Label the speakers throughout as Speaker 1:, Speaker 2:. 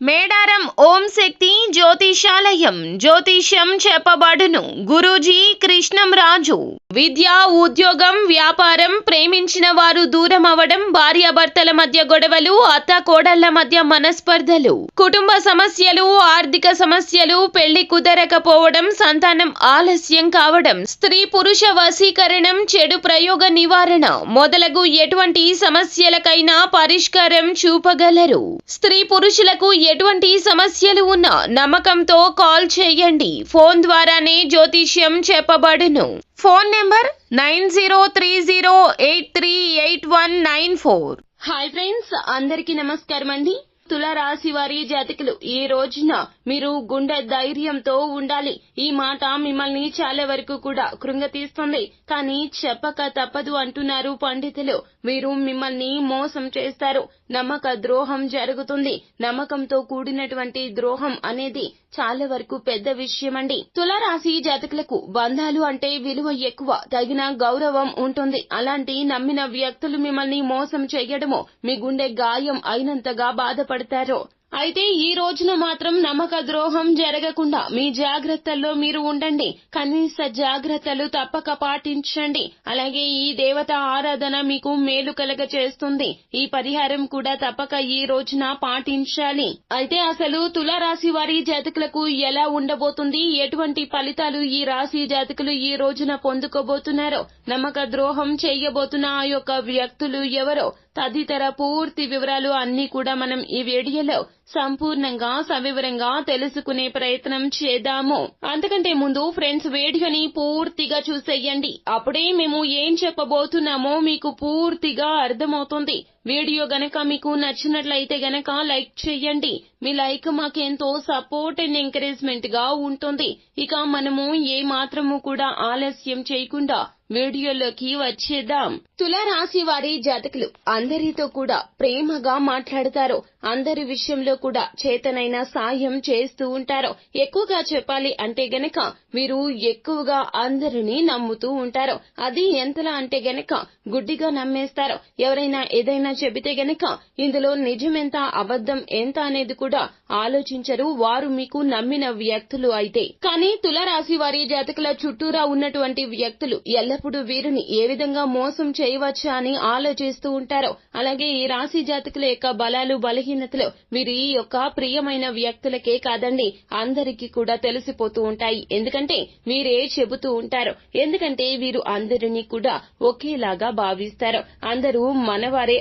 Speaker 1: మేడారం ఓం శక్తి జ్యోతిషాలయం జ్యోతిష్యం చెప్పబడును. గురూజీ కృష్ణం రాజు. విద్య, ఉద్యోగం, వ్యాపారం, ప్రేమించిన వారు దూరం అవడం, భార్యాభర్తల మధ్య గొడవలు, అత్త కోడళ్ల మధ్య మనస్పర్ధలు, కుటుంబ సమస్యలు, ఆర్థిక సమస్యలు, పెళ్లి కుదరకపోవడం, సంతానం ఆలస్యం కావడం, స్త్రీ పురుష వశీకరణం, చెడు ప్రయోగ నివారణ మొదలగు ఎటువంటి సమస్యలకైనా పరిష్కారం చూపగలరు. స్త్రీ పురుషులకు ఎటువంటి సమస్యలు ఉన్నా నమ్మకంతో కాల్ చేయండి. ఫోన్ ద్వారానే జ్యోతిష్యం చెప్పబడును. Phone number 9030838194. హాయ్ ఫ్రెండ్స్, అందరికీ నమస్కారం అండి. తులారాశి వారి జాతకులు, ఈ రోజున మీరు గుండె ధైర్యంతో ఉండాలి. ఈ మాట మిమ్మల్ని చాలా వరకు కూడా కృంగతీస్తుంది. కానీ చెప్పక తప్పదు అంటున్నారు పండితులు. వీరు మిమ్మల్ని మోసం చేస్తారు. నమ్మక ద్రోహం జరుగుతుంది. నమ్మకంతో కూడినటువంటి ద్రోహం అనేది చాలా వరకు పెద్ద విషయం అండి. తులారాశి జాతకులకు బంధాలు అంటే విలువ ఎక్కువ, తగిన గౌరవం ఉంటుంది. అలాంటి నమ్మిన వ్యక్తులు మిమ్మల్ని మోసం చేయడమో, మీ గుండె గాయం అయినంతగా బాధపడతారు. అయితే ఈ రోజున మాత్రం నమ్మక ద్రోహం జరగకుండా మీ జాగ్రత్తల్లో మీరు ఉండండి. కనీస జాగ్రత్తలు తప్పక పాటించండి. అలాగే ఈ దేవత ఆరాధన మీకు మేలు కలగ చేస్తుంది. ఈ పరిహారం కూడా తప్పక ఈ రోజున పాటించాలి. అయితే అసలు తులారాశి వారి జాతకులకు ఎలా ఉండబోతుంది, ఎటువంటి ఫలితాలు ఈ రాశి జాతకులు ఈ రోజున పొందుకోబోతున్నారో, నమ్మక ద్రోహం చేయబోతున్న ఆ యొక్క వ్యక్తులు ఎవరో తదితర పూర్తి వివరాలు అన్ని కూడా మనం ఈ వీడియోలో సంపూర్ణంగా సవివరంగా తెలుసుకునే ప్రయత్నం చేద్దాము. అంతకంటే ముందు ఫ్రెండ్స్, వీడియోని పూర్తిగా చూసేయండి. అప్పుడే మేము ఏం చెప్పబోతున్నామో మీకు పూర్తిగా అర్థమవుతుంది. వీడియో గనక మీకు నచ్చినట్లయితే గనక లైక్ చేయండి. మీ లైక్ మాకెంతో సపోర్ట్ అండ్ ఎంకరేజ్మెంట్ గా ఉంటుంది. ఇక మనము ఏ మాత్రము కూడా ఆలస్యం చేయకుండా వీడియోలోకి వచ్చేద్దాం. తులారాశి వారి జాతకులు అందరితో కూడా ప్రేమగా మాట్లాడతారు. అందరి విషయంలో కూడా చేతనైన సాయం చేస్తూ ఉంటారు. ఎక్కువగా చెప్పాలి అంటే గనక వీరు ఎక్కువగా అందరినీ నమ్ముతూ ఉంటారు. అది ఎంతలా అంటే గనక గుడ్డిగా నమ్మేస్తారు. ఎవరైనా ఏదైనా చెబితే గనక ఇందులో నిజమెంత అబద్ధం ఎంత అనేది కూడా ఆలోచించరు వారు మీకు నమ్మిన వ్యక్తులు అయితే. కానీ తులారాశి వారి జాతకుల చుట్టూరా ఉన్నటువంటి వ్యక్తులు ఎల్లప్పుడూ వీరిని ఏ విధంగా మోసం చేయవచ్చా అని ఆలోచిస్తూ ఉంటారు. అలాగే ఈ రాశి జాతకుల యొక్క బలాలు బలహీనతలు వీరి యొక్క ప్రియమైన వ్యక్తులకే కాదండి, అందరికీ కూడా తెలిసిపోతూ ఉంటాయి. ఎందుకంటే వీరే చెబుతూ ఉంటారు. ఎందుకంటే వీరు అందరినీ కూడా ఒకేలాగా భావిస్తారు. అందరూ మనవారే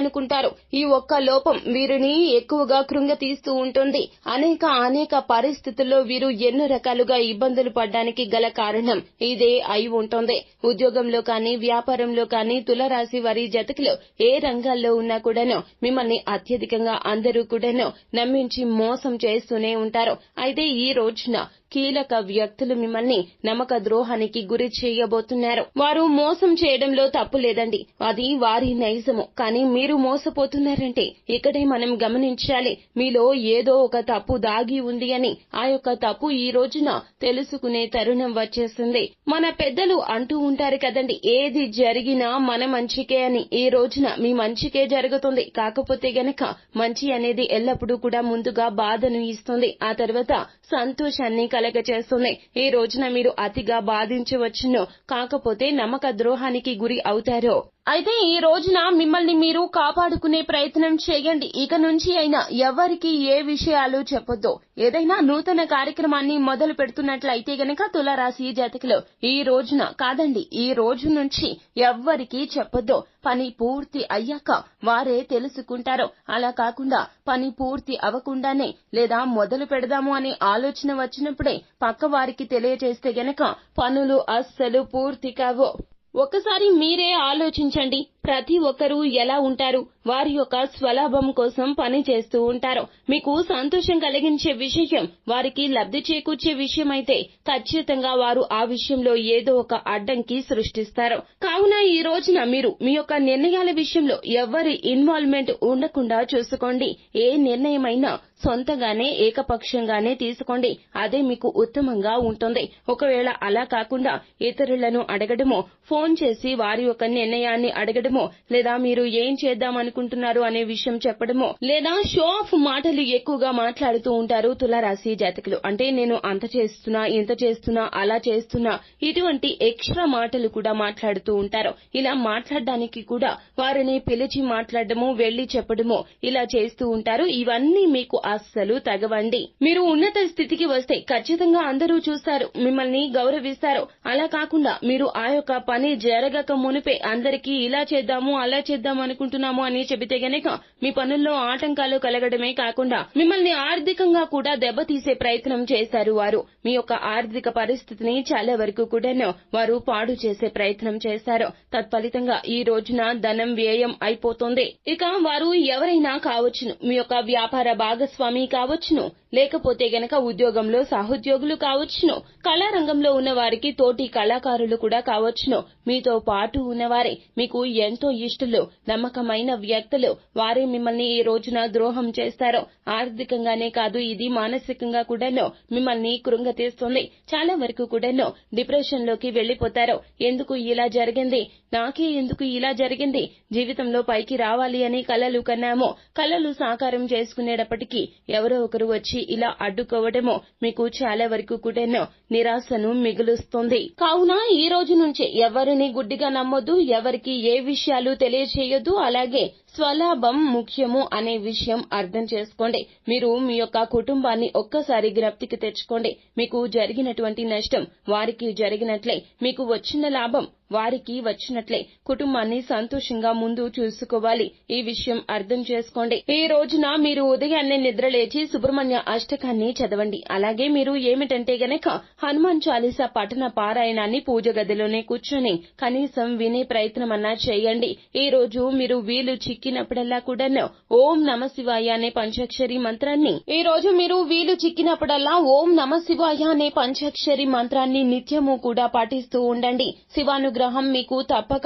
Speaker 1: అనుకుంటారు. ఈ ఒక్క లోపం వీరిని ఎక్కువగా కృంగతీస్తూ ఉంటుంది. అనేక పరిస్థితుల్లో వీరు ఎన్నో రకాలుగా ఇబ్బందులు పడ్డానికి గల కారణం ఇదే అయి ఉంటుంది. ఉద్యోగంలో కానీ వ్యాపారంలో కానీ తులారాశి వారి జాతకులు ఏ రంగాల్లో ఉన్నా కూడాను మిమ్మల్ని అత్యధికంగా అందరూ కూడాను నమ్మించి మోసం చేస్తూనే ఉంటారు. అయితే ఈ రోజున కీలక వ్యక్తులు మిమ్మల్ని నమ్మక ద్రోహానికి గురి చేయబోతున్నారు. వారు మోసం చేయడంలో తప్పు లేదండి, అది వారి నైజము. కానీ మీరు మోసపోతున్నారంటే ఇక్కడే మనం గమనించాలి. మీలో ఏదో ఒక తప్పు దాగి ఉంది అని. ఆ యొక్క తప్పు ఈ రోజున తెలుసుకునే తరుణం వచ్చేసింది. మన పెద్దలు అంటూ ఉంటారు కదండి, ఏది జరిగినా మన మంచికే అని. ఈ రోజున మీ మంచికే జరుగుతుంది. కాకపోతే గనక మంచి అనేది ఎల్లప్పుడూ కూడా ముందుగా బాధను ఇస్తుంది, ఆ తర్వాత సంతోషాన్ని కలగచేస్తుంది. ఈ రోజున మీరు అతిగా బాధించవచ్చును, కాకపోతే నమ్మక ద్రోహానికి గురి అవుతారో. అయితే ఈ రోజున మిమ్మల్ని మీరు కాపాడుకునే ప్రయత్నం చేయండి. ఇక నుంచి అయినా ఎవరికి ఏ విషయాలు చెప్పొద్దు. ఏదైనా నూతన కార్యక్రమాన్ని మొదలు పెడుతున్నట్లయితే గనక తులారాశి జాతకులు ఈ రోజున కాదండి, ఈ రోజు నుంచి ఎవ్వరికీ చెప్పొద్దు. పని పూర్తి అయ్యాక వారే తెలుసుకుంటారు. అలా కాకుండా పని పూర్తి అవ్వకుండానే లేదా మొదలు పెడదాము అనే ఆలోచన వచ్చినప్పుడే పక్క వారికి తెలియజేస్తే గనక పనులు అస్సలు పూర్తి కావు. ఒకసారి మీరే ఆలోచించండి. ప్రతి ఒక్కరూ ఎలా ఉంటారు, వారి యొక్క స్వలాభం కోసం పని చేస్తూ ఉంటారు. మీకు సంతోషం కలిగించే విషయం, వారికి లబ్ధి చేకూర్చే విషయం అయితే ఖచ్చితంగా వారు ఆ విషయంలో ఏదో ఒక అడ్డంకి సృష్టిస్తారు. కావున ఈ రోజున మీరు మీ యొక్క నిర్ణయాల విషయంలో ఎవరి ఇన్వాల్వ్మెంట్ ఉండకుండా చూసుకోండి. ఏ నిర్ణయమైనా సొంతగానే ఏకపక్షంగానే తీసుకోండి. అదే మీకు ఉత్తమంగా ఉంటుంది. ఒకవేళ అలా కాకుండా ఇతరులను అడగడమో, ఫోన్ చేసి వారి యొక్క నిర్ణయాన్ని అడగడం చెప్పడమో, లేదా మీరు ఏం చేద్దాం అనుకుంటున్నారు అనే విషయం చెప్పడమో, లేదా షో ఆఫ్ మాటలు ఎక్కువగా మాట్లాడుతూ ఉంటారు తులారాశి జాతకులు. అంటే నేను అంత చేస్తున్నా, ఇంత చేస్తున్నా, అలా చేస్తున్నా, ఇటువంటి ఎక్స్ట్రా మాటలు కూడా మాట్లాడుతూ ఉంటారు. ఇలా మాట్లాడడానికి కూడా వారిని పిలిచి మాట్లాడడము, వెళ్లి చెప్పడము ఇలా చేస్తూ ఉంటారు. ఇవన్నీ మీకు అస్సలు తగవండి. మీరు ఉన్నత స్థితికి వస్తే ఖచ్చితంగా అందరూ చూస్తారు, మిమ్మల్ని గౌరవిస్తారు. అలా కాకుండా మీరు ఆ యొక్క పని జరగక మునిపే అందరికీ ఇలా చేద్దాము, అలా చేద్దాం అనుకుంటున్నాము అని చెబితే గనక మీ పనుల్లో ఆటంకాలు కలగడమే కాకుండా మిమ్మల్ని ఆర్థికంగా కూడా దెబ్బతీసే ప్రయత్నం చేశారు వారు. మీ యొక్క ఆర్థిక పరిస్థితిని చాలా వరకు కూడా వారు పాడు చేసే ప్రయత్నం చేశారు. తత్ఫలితంగా ఈ రోజున ధనం వ్యయం అయిపోతుంది. ఇక వారు ఎవరైనా కావచ్చును, మీ యొక్క వ్యాపార భాగస్వామి కావచ్చును, లేకపోతే గనక ఉద్యోగంలో సహోద్యోగులు కావచ్చును, కళారంగంలో ఉన్న వారికి తోటి కళాకారులు కూడా కావచ్చును. మీతో పాటు ఉన్నవారే, మీకు ఎంతో ఇష్టలు, నమ్మకమైన వ్యక్తులు, వారే మిమ్మల్ని ఈ రోజున ద్రోహం చేస్తారు. ఆర్థికంగానే కాదు, ఇది మానసికంగా కూడాను మిమ్మల్ని కృంగతీస్తుంది. చాలా వరకు కూడాను డిప్రెషన్ లోకి వెళ్లిపోతారు. ఎందుకు ఇలా జరిగింది, నాకే ఎందుకు ఇలా జరిగింది, జీవితంలో పైకి రావాలి అని కలలు కన్నామో, కలలు సాకారం చేసుకునేటప్పటికీ ఎవరో ఒకరు వచ్చి ఇలా అడ్డుకోవడమో మీకు చాలా వరకు కూడాను నిరాశను మిగులుస్తుంది. కావున ఈ రోజు నుంచే ఎవరిని గుడ్డిగా నమ్మొద్దు, ఎవరికి ఏ విషయాలు తెలియచేయొద్దు. అలాగే స్వలాభం ముఖ్యము అనే విషయం అర్థం చేసుకోండి. మీరు మీ యొక్క కుటుంబాన్ని ఒక్కసారి జ్ఞప్తికి తెచ్చుకోండి. మీకు జరిగినటువంటి నష్టం వారికి జరిగినట్లే, మీకు వచ్చిన లాభం వారికి వచ్చినట్లే. కుటుంబాన్ని సంతోషంగా ముందు చూసుకోవాలి. ఈ విషయం అర్థం చేసుకోండి. ఈ రోజున మీరు ఉదయాన్నే నిద్రలేచి సుబ్రహ్మణ్య అష్టకాన్ని చదవండి. అలాగే మీరు ఏమిటంటే గనక హనుమాన్ చాలీసా పఠన పారాయణాన్ని పూజ గదిలోనే కూర్చొని కనీసం వినే ప్రయత్నమన్నా చేయండి. ఈ రోజు మీరు వీలు చిక్కినప్పుడల్లా కూడా ఓం నమ శివాయ అనే పంచాక్షరి మంత్రాన్ని నిత్యము కూడా పాటిస్తూ ఉండండి. శివానుగ్రహం మీకు తప్పక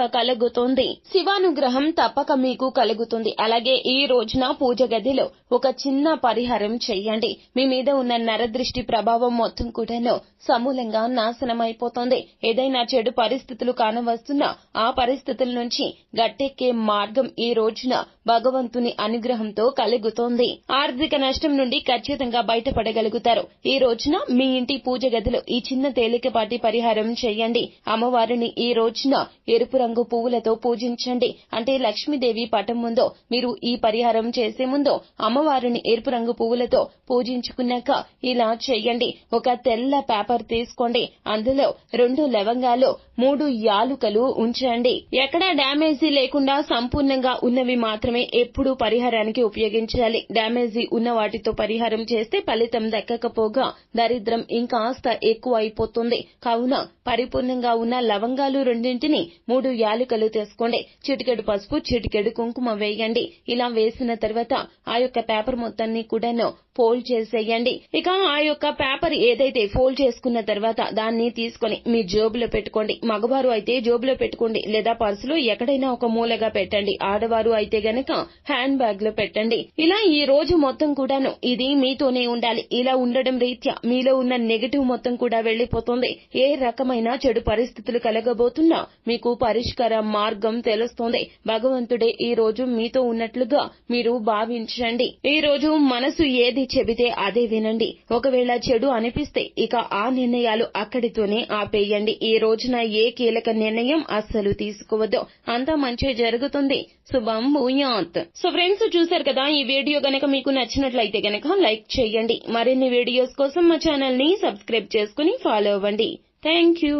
Speaker 1: కలుగుతుంది. అలాగే ఈ రోజున పూజ గదిలో ఒక చిన్న పరిహారం చెయ్యండి. మీ మీద ఉన్న నరదృష్టి ప్రభావం మొత్తం కూడాను సమూలంగా నాశనమైపోతుంది. ఏదైనా చెడు పరిస్థితులు కానవస్తున్నా ఆ పరిస్థితుల నుంచి గట్టెక్కే మార్గం ఈ రోజున భగవంతుని అనుగ్రహంతో కలుగుతోంది. ఆర్థిక నష్టం నుండి ఖచ్చితంగా బయటపడగలుగుతారు. ఈ రోజున మీ ఇంటి పూజ గదిలో ఈ చిన్న తేలికపాటి పరిహారం చేయండి. అమ్మవారిని ఈ రోజున ఎరుపు రంగు పువ్వులతో పూజించండి. అంటే లక్ష్మీదేవి పటం ముందో మీరు ఈ పరిహారం చేసే ముందో అమ్మవారిని ఎరుపు రంగు పువ్వులతో పూజించుకున్నాక ఇలా చేయండి. ఒక తెల్ల పేపర్ తీసుకోండి. అందులో 2 లవంగాలు, 3 యాలుకలు ఉంచండి. ఎక్కడా డ్యామేజీ లేకుండా సంపూర్ణంగా ఉన్నవి మాత్రమే ఎప్పుడూ పరిహారానికి ఉపయోగించాలి. డ్యామేజీ ఉన్న వాటితో పరిహారం చేస్తే ఫలితం దక్కకపోగా దరిద్రం ఇంకాస్త ఎక్కువ అయిపోతుంది. కావున పరిపూర్ణంగా ఉన్న లవంగాలు 2ంటిని, 3 యాలుకలు తీసుకోండి. చిటికెడు పసుపు, చిటికెడు కుంకుమ వేయండి. ఇలా వేసిన తర్వాత ఆ యొక్క పేపర్ మొత్తాన్ని కూడాను ఫోల్డ్ చేసేయండి. ఇక ఆ యొక్క పేపర్ ఏదైతే ఫోల్డ్ చేసుకున్న తర్వాత దాన్ని తీసుకొని మీ జేబులో పెట్టుకోండి. మగవారు అయితే జేబులో పెట్టుకోండి, లేదా పర్సులో ఎక్కడైనా ఒక మూలగా పెట్టండి. ఆడవారు అయితే గనక హ్యాండ్ బ్యాగ్ లో పెట్టండి. ఇలా ఈ రోజు మొత్తం కూడాను ఇది మీతోనే ఉండాలి. ఇలా ఉండడం రీత్యా మీలో ఉన్న నెగటివ్ మొత్తం కూడా వెళ్లిపోతుంది. ఏ రకమైన చెడు పరిస్థితులు కలగబోతున్నా మీకు పరిష్కార మార్గం తెలుస్తుంది. భగవంతుడే ఈ రోజు మీతో ఉన్నట్లుగా మీరు భావించండి. ఈ రోజు మనసు ఏది చెబితే అదే వినండి. ఒకవేళ చెడు అనిపిస్తే ఇక ఆ నిర్ణయాలు అక్కడితోనే ఆపేయండి. ఈ రోజున ఏ కీలక నిర్ణయం అస్సలు తీసుకోవద్దు. అంతా మంచి జరుగుతుంది. శుభం భూయాత్. సో ఫ్రెండ్స్, చూశారు కదా, ఈ వీడియో గనక మీకు నచ్చినట్లయితే గనక లైక్ చేయండి. మరిన్ని వీడియోస్ కోసం మా ఛానల్ ని సబ్స్క్రైబ్ చేసుకుని ఫాలో అవ్వండి. Thank you.